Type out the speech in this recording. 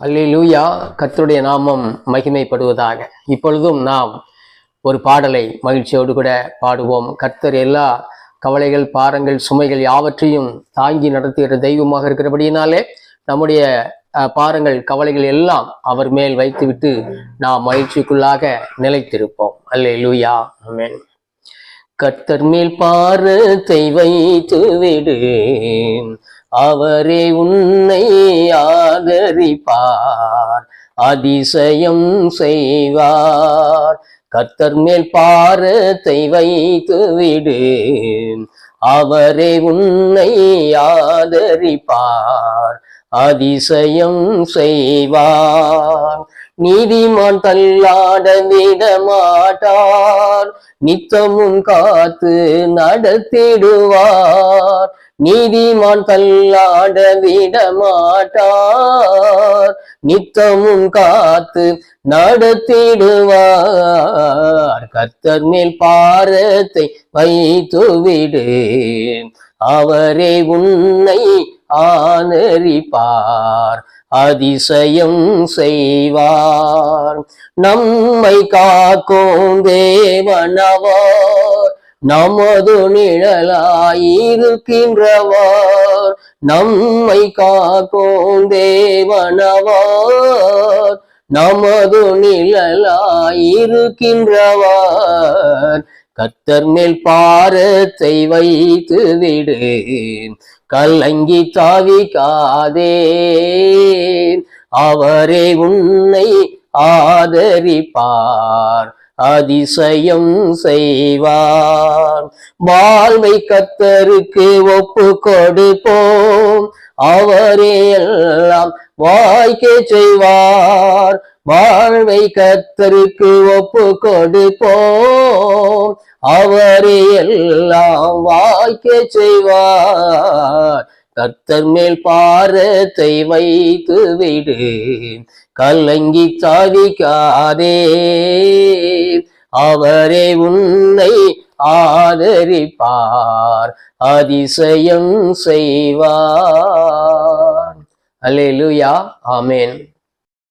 அல்லேலூயா. கர்த்தருடைய நாமம் மகிமைப்படுவதாக. இப்பொழுதும் நாம் ஒரு பாடலை மகிழ்ச்சியோடு கூட பாடுவோம். கர்த்தர் எல்லா கவலைகள், பாரங்கள், சுமைகள் யாவற்றையும் தாங்கி நடத்துகிற தெய்வமாக இருக்கிறபடியினாலே நம்முடைய பாரங்கள், கவலைகள் எல்லாம் அவர் மேல் வைத்துவிட்டு நாம் மகிழ்ச்சிக்குள்ளாக நிலைத்திருப்போம். அல்லேலூயா. ஆமென். கர்த்தர் மேல் பாரத்தை வைத்து விடு, அவரே உன்னை ஆதரிப்பார், அதிசயம் செய்வார். கர்த்தர் மேல் பாரத்தை வைத்து விடு, அவரே உன்னை ஆதரிப்பார், அதிசயம் செய்வார். நீதிமான் தள்ளாட விட மாட்டார், நித்தமும் காத்து நடத்திடுவார். நீதிமான் தள்ளாட விட மாட்டார், நித்தமும் காத்து நடத்திடுவார். கர்த்தர் மேல் பாரத்தை வைத்து விடு, அவரே உன்னை ஆதரிப்பார், அதிசயம் செய்வார். நம்மை காக்கும் தேவனவர், நமது நிழலாயிருக்கின்றவர். நம்மை காக்கும் தேவனவர், நமது நிழலாயிருக்கின்றவர். கர்த்தர் மேல் பாரத்தை வைத்து விடு, கலங்கி தாவிக்காதே, அவரே உன்னை ஆதரிப்பார், அதிசயம் செய்வார். வாழ்வை கர்த்தருக்கு ஒப்பு கொடுப்போம், அவரே எல்லாம் வாய்க்க செய்வார். வாழ்வை கர்த்தருக்கு ஒப்பு கொடுப்போம், அவரே எல்லாம் வாய்க்க செய்வார். கர்த்தர் மேல் பாரத்தை வைத்து விடு, கலங்கி தாவிக்காதே, அவரே உன்னை ஆதரிப்பார், அதிசயம் செய்வார். அல்லேலூயா. ஆமென்.